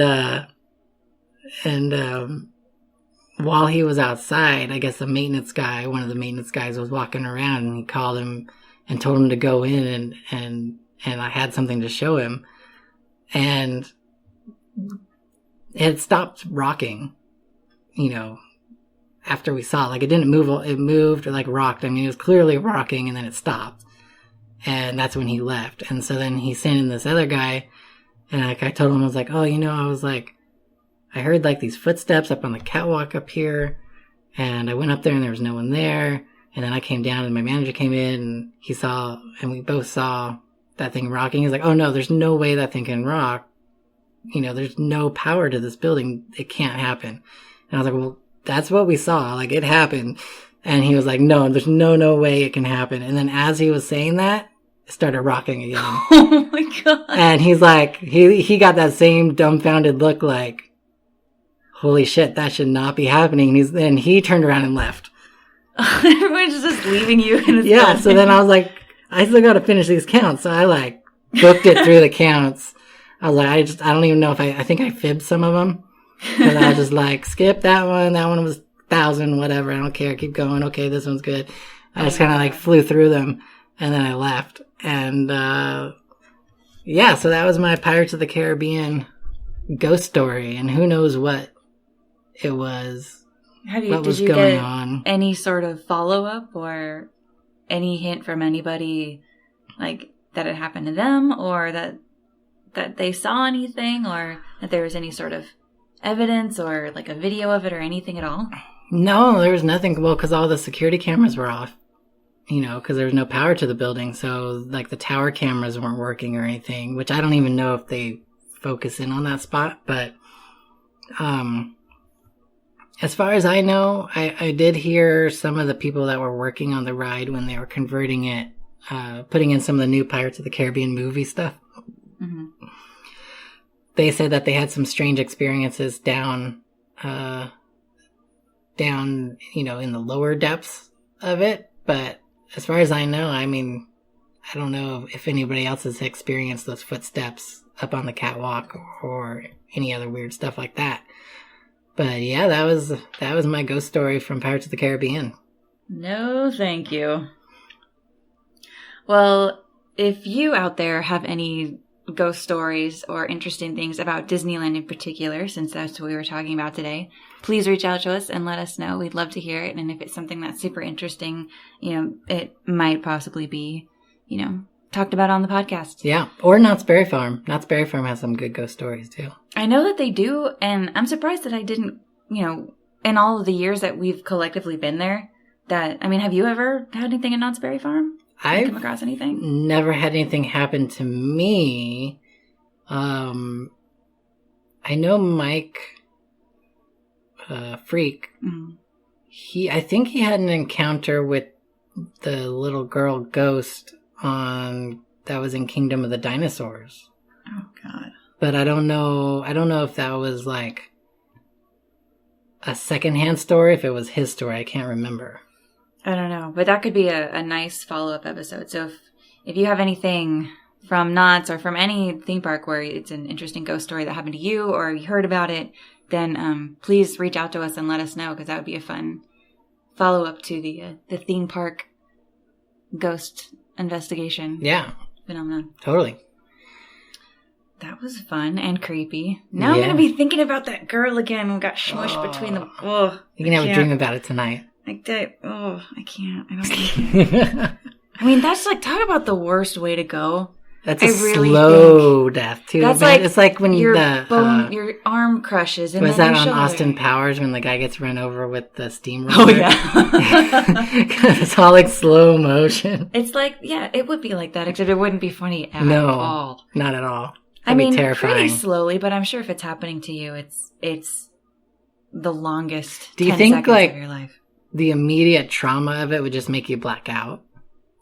while he was outside, I guess the maintenance guy, one of the maintenance guys was walking around, and he called him and told him to go in and I had something to show him. And it had stopped rocking, after we saw it. Like, it didn't move, it moved or like rocked. I mean, it was clearly rocking, and then it stopped. And that's when he left. And so then he sent in this other guy, and I told him, I was like, oh, I was like, I heard like these footsteps up on the catwalk up here, and I went up there and there was no one there. And then I came down and my manager came in, and we both saw that thing rocking. He's like, oh no, there's no way that thing can rock. There's no power to this building. It can't happen. And I was like, well, that's what we saw. Like, it happened. And he was like, no, there's no way it can happen. And then as he was saying that, it started rocking again. Oh my God. And he's like, he got that same dumbfounded look like, holy shit, that should not be happening. And he turned around and left. Everyone's just leaving you in his building. So then I was like, I still got to finish these counts. So I like booked it through the counts. I was like, I don't even know if I think I fibbed some of them. Because I was just like, skip that one. That one was 1,000, whatever. I don't care. Keep going. Okay, this one's good. I just kind of like flew through them, and then I left. And so that was my Pirates of the Caribbean ghost story. And who knows what it was. What was going on? Any sort of follow-up or any hint from anybody, like that it happened to them, or that they saw anything, or that there was any sort of evidence or like a video of it or anything at all? No, there was nothing. Well, because all the security cameras were off, because there was no power to the building. So like the tower cameras weren't working or anything, which I don't even know if they focus in on that spot. But as far as I know, I did hear some of the people that were working on the ride when they were converting it, putting in some of the new Pirates of the Caribbean movie stuff. Mm-hmm. They said that they had some strange experiences down, in the lower depths of it. But as far as I know, I mean, I don't know if anybody else has experienced those footsteps up on the catwalk or any other weird stuff like that. But yeah, that was my ghost story from Pirates of the Caribbean. No, thank you. Well, if you out there have any ghost stories or interesting things about Disneyland in particular, since that's what we were talking about today, please reach out to us and let us know. We'd love to hear it. And if it's something that's super interesting, it might possibly be, talked about on the podcast. Yeah. Or Knott's Berry Farm. Knott's Berry Farm has some good ghost stories too. I know that they do. And I'm surprised that I didn't, in all of the years that we've collectively been there, have you ever had anything at Knott's Berry Farm? I've come across anything? Never had anything happen to me. I know Mike Freak. Mm-hmm. I think he had an encounter with the little girl ghost that was in Kingdom of the Dinosaurs. Oh God. But I don't know if that was like a secondhand story, if it was his story. I can't remember. I don't know, but that could be a nice follow-up episode. So if you have anything from Knott's or from any theme park where it's an interesting ghost story that happened to you or you heard about it, then please reach out to us and let us know, because that would be a fun follow-up to the theme park ghost investigation. Yeah. Phenomenon. Totally. That was fun and creepy. Now I'm going to be thinking about that girl again who got smushed between the... Oh, you can have a dream about it tonight. I can't. I don't think I mean, that's like, talk about the worst way to go. That's a slow death, too. That's like, it's like when your arm crushes. And was then that on shoulder. Austin Powers when the guy gets run over with the steamroller? Oh, yeah. It's all like slow motion. It's like, yeah, it would be like that, except it wouldn't be funny at all. Not at all. I mean, terrifying. Pretty slowly, but I'm sure if it's happening to you, it's the longest 10 seconds of your life. The immediate trauma of it would just make you black out?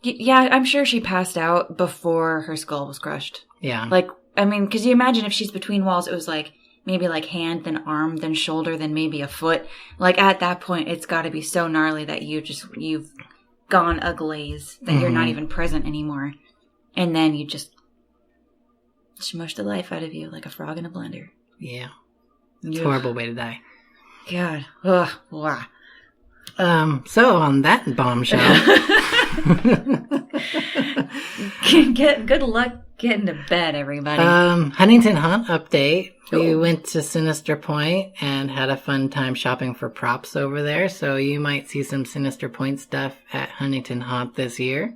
Yeah, I'm sure she passed out before her skull was crushed. Yeah. Like, I mean, because you imagine if she's between walls, it was like maybe like hand, then arm, then shoulder, then maybe a foot. Like at that point, it's got to be so gnarly that you've gone a glaze, that you're not even present anymore. And then you just smush the life out of you like a frog in a blender. Yeah. It's a horrible way to die. God. Ugh. Wow. So on that bombshell, good luck getting to bed, everybody. Huntington Haunt update. We went to Sinister Point and had a fun time shopping for props over there. So you might see some Sinister Point stuff at Huntington Haunt this year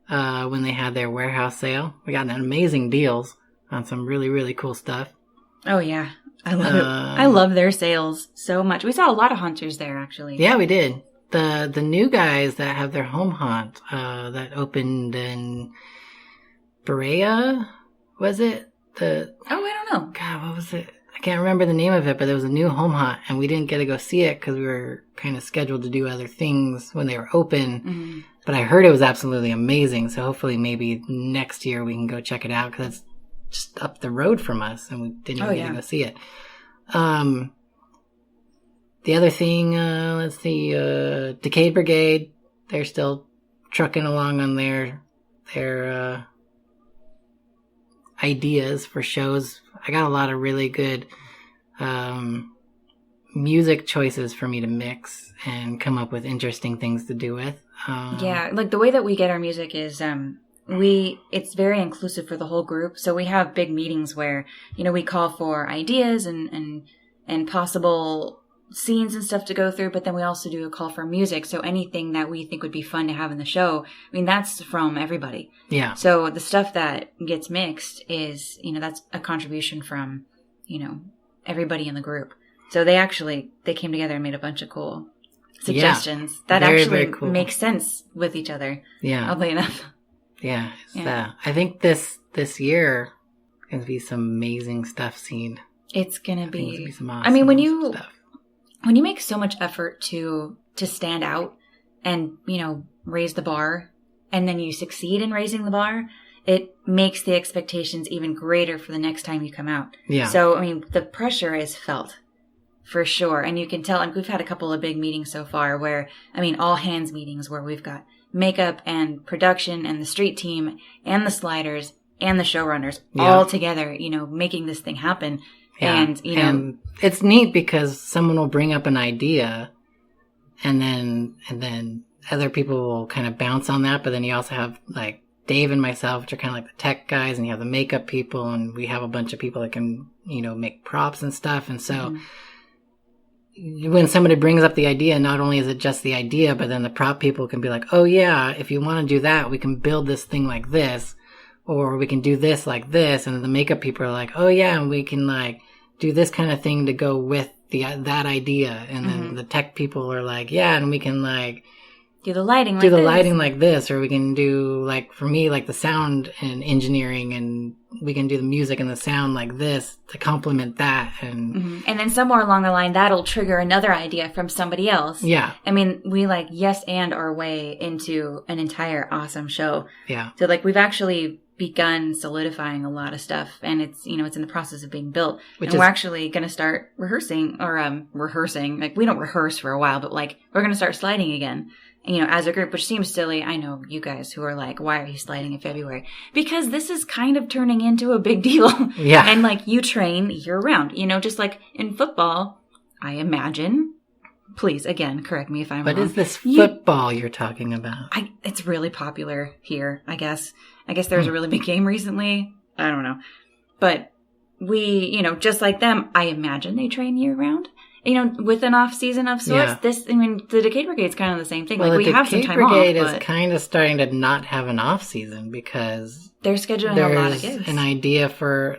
when they had their warehouse sale. We got amazing deals on some really, really cool stuff. Oh, yeah. I love it. I love their sales so much. We saw a lot of haunters there, actually. Yeah, we did. The new guys that have their home haunt that opened in Berea, was it? I don't know. God, what was it? I can't remember the name of it, but there was a new home haunt, and we didn't get to go see it because we were kind of scheduled to do other things when they were open. Mm-hmm. But I heard it was absolutely amazing, so hopefully maybe next year we can go check it out, because it's just up the road from us, and we didn't even get to go see it. The other thing, let's see, Decayed Brigade, they're still trucking along on their ideas for shows. I got a lot of really good music choices for me to mix and come up with interesting things to do with. Yeah, like the way that we get our music is it's very inclusive for the whole group. So we have big meetings where, we call for ideas and possible scenes and stuff to go through, but then we also do a call for music. So anything that we think would be fun to have in the show, I mean, that's from everybody. Yeah. So the stuff that gets mixed is, that's a contribution from, everybody in the group. So they came together and made a bunch of cool suggestions that very, actually very cool. Make sense with each other. Yeah. Oddly enough. Yeah. I think this year going to be some amazing stuff seen. It's going to be some awesome I mean, when you make so much effort to stand out and, raise the bar, and then you succeed in raising the bar, it makes the expectations even greater for the next time you come out. Yeah. So, I mean, the pressure is felt for sure. And you can tell, and we've had a couple of big meetings so far where, all hands meetings where we've got makeup and production and the street team and the sliders and the showrunners all together, making this thing happen. Yeah. And it's neat because someone will bring up an idea and then other people will kind of bounce on that. But then you also have like Dave and myself, which are kind of like the tech guys, and you have the makeup people, and we have a bunch of people that can, make props and stuff. And so when somebody brings up the idea, not only is it just the idea, but then the prop people can be like, oh yeah, if you want to do that, we can build this thing like this, or we can do this like this. And then the makeup people are like, oh yeah, and we can like do this kind of thing to go with that idea. And then the tech people are like, yeah, and we can like do the lighting like this, or we can do like, for me, like the sound and engineering, and we can do the music and the sound like this to complement that. And and then somewhere along the line, that'll trigger another idea from somebody else. Yeah. I mean, we like yes and our way into an entire awesome show. Yeah. So like we've actually begun solidifying a lot of stuff, and it's it's in the process of being built. We're actually going to start rehearsing. Like we don't rehearse for a while, but like we're going to start sliding again. as a group, which seems silly. I know you guys who are like, why are you sliding in February? Because this is kind of turning into a big deal. Yeah. And like you train year round, just like in football, I imagine. Please, again, correct me if I'm wrong. What is this football you're talking about? It's really popular here, I guess. I guess there was a really big game recently. I don't know. But we, just like them, I imagine they train year round. With an off season of sorts. Yeah. The Decade Brigade's kind of the same thing. Well, like we have some time off. The Decade Brigade is kind of starting to not have an off season because they're scheduling a lot of gigs. There's an idea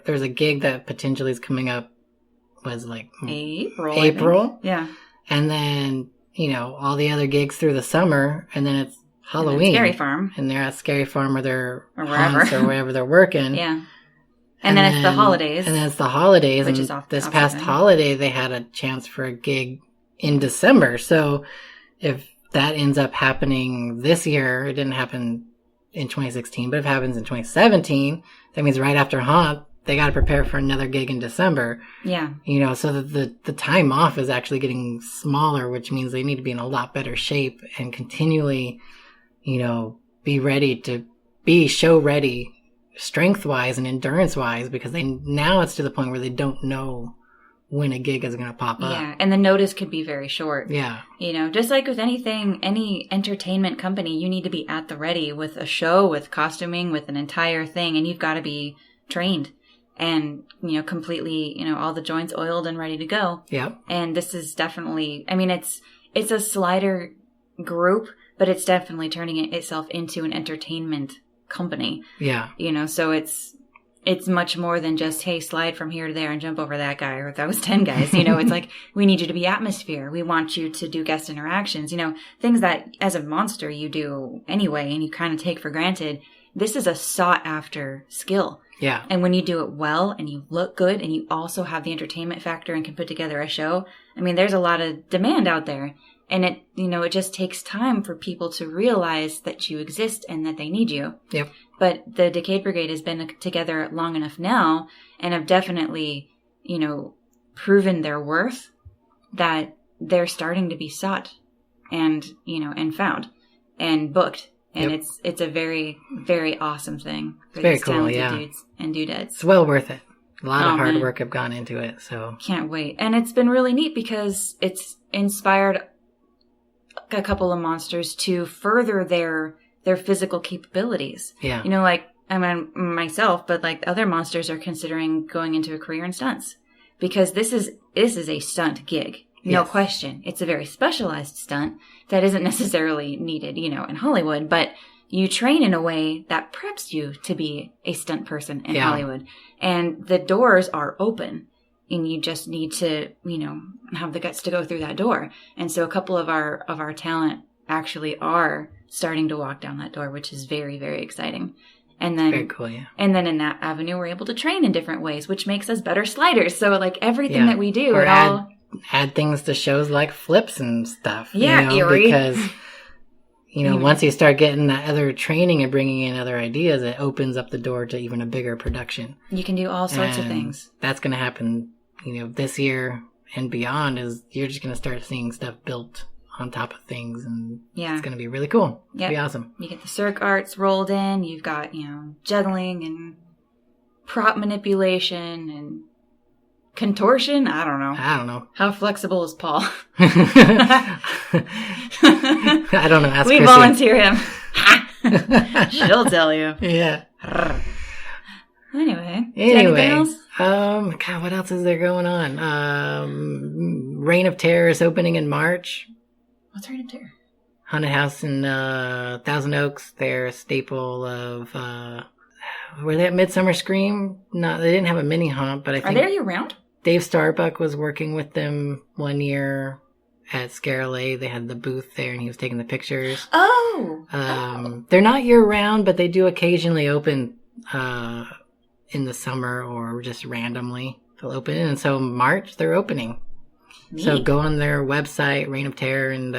there's a gig that potentially is coming up was like April. Yeah. And then, all the other gigs through the summer, and then it's Halloween. Scary Farm. And they're at Scary Farm or wherever they're working. Yeah. And then it's the holidays. And then it's the holidays. Which and is off this past holiday, they had a chance for a gig in December. So if that ends up happening this year, it didn't happen in 2016, but if it happens in 2017, that means right after Haunt, they got to prepare for another gig in December. Yeah. So the time off is actually getting smaller, which means they need to be in a lot better shape and continually, be ready to be show ready strength-wise and endurance-wise, because now it's to the point where they don't know when a gig is going to pop up. Yeah, and the notice could be very short. Yeah. Just like with anything, any entertainment company, you need to be at the ready with a show, with costuming, with an entire thing, and you've got to be trained and, completely, all the joints oiled and ready to go. Yep. And this is definitely, it's a slider group, but it's definitely turning itself into an entertainment company. Yeah. So it's much more than just, hey, slide from here to there and jump over that guy, or that was 10 guys. It's like, we need you to be atmosphere. We want you to do guest interactions, things that as a monster you do anyway and you kind of take for granted. This is a sought after skill. Yeah. And when you do it well and you look good and you also have the entertainment factor and can put together a show, there's a lot of demand out there. And it, it just takes time for people to realize that you exist and that they need you. Yep. But the Decade Brigade has been together long enough now and have definitely, proven their worth, that they're starting to be sought and, and found and booked. And it's a very, very awesome thing for very these cool, talented dudes and dudettes. It's well worth it. A lot of hard work have gone into it, so. Can't wait. And it's been really neat because it's inspired a couple of monsters to further their physical capabilities. Yeah. Myself, but like other monsters are considering going into a career in stunts because this is a stunt gig. No question. It's a very specialized stunt that isn't necessarily needed, in Hollywood, but you train in a way that preps you to be a stunt person in Hollywood. And the doors are open. And you just need to, have the guts to go through that door. And so a couple of our talent actually are starting to walk down that door, which is very, very exciting. And then, very cool, yeah. And then in that avenue, we're able to train in different ways, which makes us better sliders. So like everything that we do, or add things to shows like flips and stuff. Yeah, eerie. Because, once you start getting that other training and bringing in other ideas, it opens up the door to even a bigger production. You can do all sorts of things. That's going to happen, this year and beyond. Is you're just going to start seeing stuff built on top of things, and it's going to be really cool. It's going to be awesome. You get the circ arts rolled in. You've got, juggling and prop manipulation and contortion. I don't know. How flexible is Paul? I don't know. Ask we Chrissy. Volunteer him. She'll tell you. Yeah. Anyway. Anything else? God, what else is there going on? Reign of Terror is opening in March. What's Reign of Terror? Haunted House in Thousand Oaks. They're a staple of. Were they at Midsummer Scream? No, they didn't have a mini haunt, but I think. Are they year round? Dave Starbuck was working with them one year at Scare LA. They had the booth there, and he was taking the pictures. They're not year round, but they do occasionally open in the summer or just randomly. They'll open, and so March they're opening. Neat. So go on their website, Reign of Terror, and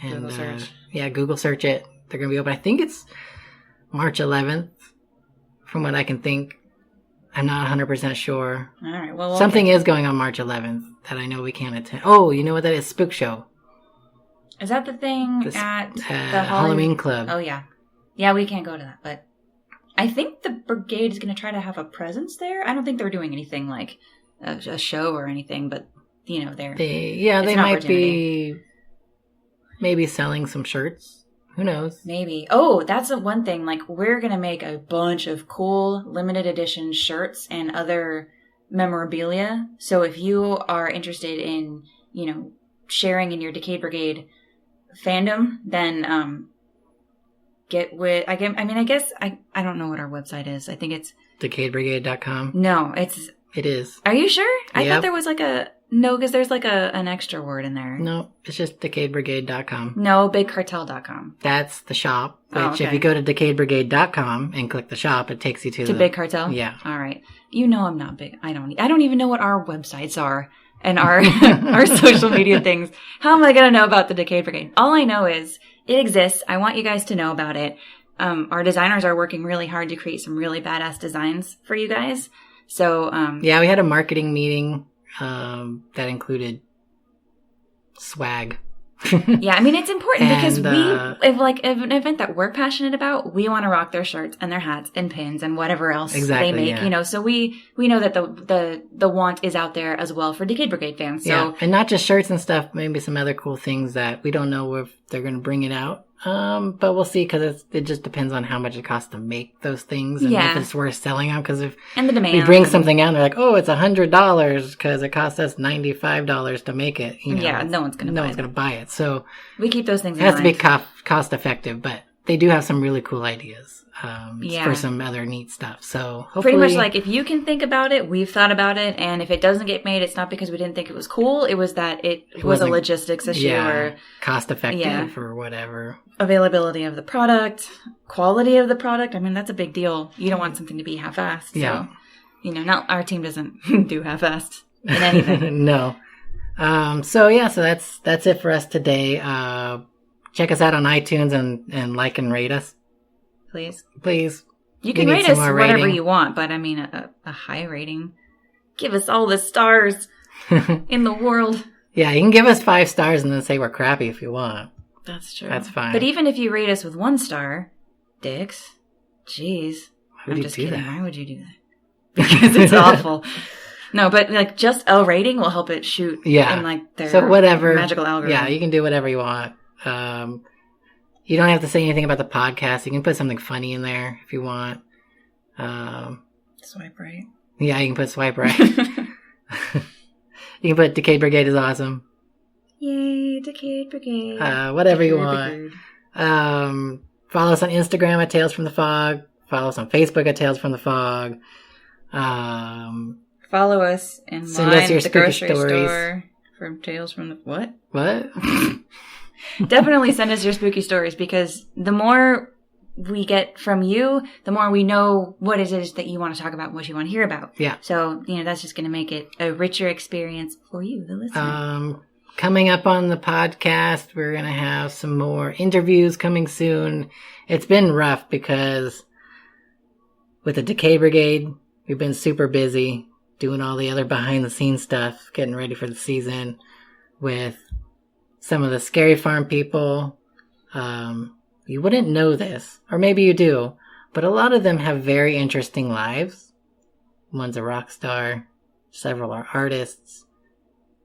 Google search. Google search it. They're going to be open. I think it's March 11th, from what I can think. I'm not 100% sure. All right. Well, something is going on March 11th that I know we can't attend. Oh, you know what that is? Spook Show. Is that the thing at the Halloween Club? Oh, yeah. Yeah, we can't go to that, but I think the brigade is going to try to have a presence there. I don't think they're doing anything like a show or anything, but, they might be maybe selling some shirts. Who knows? Maybe. Oh, that's the one thing. Like, we're going to make a bunch of cool limited edition shirts and other memorabilia. So if you are interested in, sharing in your Decade Brigade fandom, then get with, I guess, I don't know what our website is. I think it's decadebrigade.com. No, it is. Are you sure? I Yep. thought there was no, because there's an extra word in there. No, it's just decadebrigade.com. No, bigcartel.com. That's the shop, which okay. if you go to decadebrigade.com and click the shop, it takes you to Big Cartel? Yeah. All right. I'm not big. I don't even know what our websites are and our our social media things. How am I going to know about the Decade Brigade? All I know is it exists. I want you guys to know about it. Our designers are working really hard to create some really badass designs for you guys. So, we had a marketing meeting that included swag. Yeah, it's important because if an event that we're passionate about, we want to rock their shirts and their hats and pins and whatever else they make, so we know that the want is out there as well for Decade Brigade fans. So and not just shirts and stuff, maybe some other cool things that we don't know if they're going to bring it out. But we'll see because it just depends on how much it costs to make those things and if it's worth selling them. Because if the demand, we bring something out and they're like, oh, it's $100 because it cost us $95 to make it. No one's going to buy it. So we keep those things. It has to be cost effective, but they do have some really cool ideas for some other neat stuff. So hopefully, pretty much like if you can think about it, we've thought about it, and if it doesn't get made, it's not because we didn't think it was cool. It was that it was a logistics issue or cost effective or whatever. Availability of the product, quality of the product. that's a big deal. You don't want something to be half-assed. So, not our team doesn't do half-assed in anything. No. So that's it for us today. Check us out on iTunes and like and rate us. Please. You can rate us whatever you want, but a high rating. Give us all the stars in the world. Yeah, you can give us 5 stars and then say we're crappy if you want. That's true. That's fine. But even if you rate us with 1 star, dicks, jeez. I'm just kidding. Why would you do that? Because it's awful. No, but just a rating will help it shoot in their magical algorithm. Yeah, you can do whatever you want. You don't have to say anything about the podcast. You can put something funny in there if you want. Swipe right. Yeah, you can put swipe right. You can put Decade Brigade is awesome. Yay, Decade Brigade. Whatever you want. Follow us on Instagram at Tales from the Fog. Follow us on Facebook at Tales from the Fog. Follow us in line at the grocery store from Tales from the... What? Definitely send us your spooky stories because the more we get from you, the more we know what it is that you want to talk about and what you want to hear about. Yeah. So, that's just going to make it a richer experience for you, the listener. Coming up on the podcast, we're going to have some more interviews coming soon. It's been rough because with the Decay Brigade, we've been super busy doing all the other behind-the-scenes stuff, getting ready for the season with some of the Scary Farm people. You wouldn't know this, or maybe you do, but a lot of them have very interesting lives. One's a rock star, several are artists,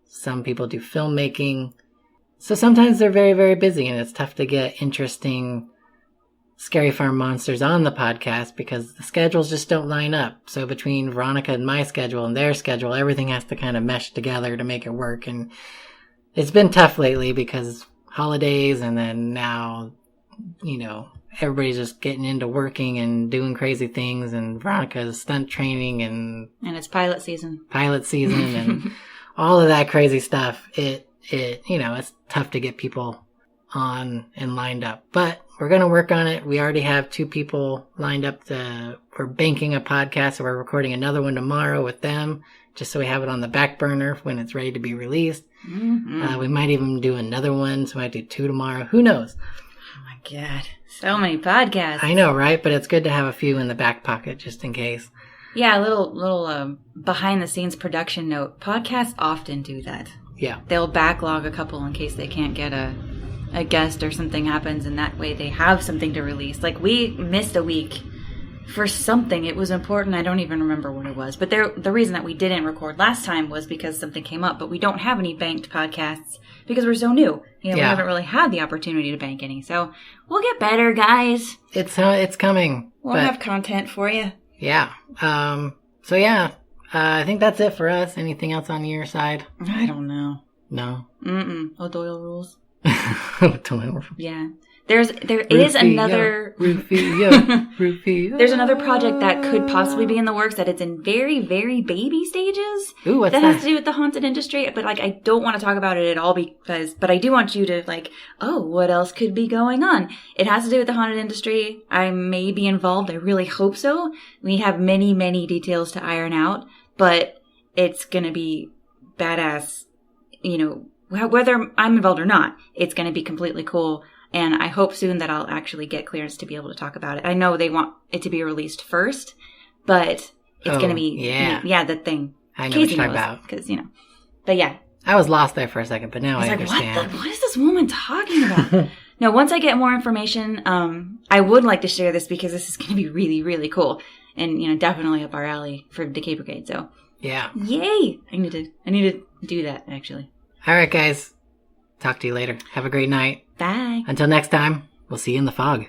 some people do filmmaking. So sometimes they're very, very busy, and it's tough to get interesting Scary Farm monsters on the podcast because the schedules just don't line up. So between Veronica and my schedule and their schedule, everything has to kind of mesh together to make it work. And it's been tough lately because holidays and then now, everybody's just getting into working and doing crazy things, and Veronica's stunt training and it's pilot season and all of that crazy stuff. It's tough to get people on and lined up, but we're going to work on it. We already have 2 people lined up. We're banking a podcast, so we're recording another one tomorrow with them, just so we have it on the back burner when it's ready to be released. Mm-hmm. We might even do another one, so we might do 2 tomorrow. Who knows? Oh my God. So many podcasts. I know, right? But it's good to have a few in the back pocket just in case. Yeah, a little behind-the-scenes production note. Podcasts often do that. Yeah. They'll backlog a couple in case they can't get a a guest or something happens, and that way they have something to release. Like, we missed a week for something. It was important. I don't even remember what it was. But the reason that we didn't record last time was because something came up. But we don't have any banked podcasts because we're so new. We haven't really had the opportunity to bank any. So we'll get better, guys. It's coming. We'll have content for you. Yeah. So yeah, I think that's it for us. Anything else on your side? I don't know. No. O'Doyle rules. O'Doyle. Yeah. There is another Rufio. There's another project that could possibly be in the works that it's in very, very baby stages. Ooh, what's that? That has to do with the haunted industry, but like I don't want to talk about it at all but I do want you to like, oh, what else could be going on? It has to do with the haunted industry. I may be involved. I really hope so. We have many, many details to iron out, but it's going to be badass, whether I'm involved or not. It's going to be completely cool. And I hope soon that I'll actually get clearance to be able to talk about it. I know they want it to be released first, but it's going to be, the thing. I know what you're talking about. Because, but yeah. I was lost there for a second, but now I understand. What is this woman talking about? No, once I get more information, I would like to share this because this is going to be really, really cool. And, definitely up our alley for Decay Brigade. So, yeah. Yay! I need to do that, actually. All right, guys. Talk to you later. Have a great night. Bye. Until next time, we'll see you in the fog.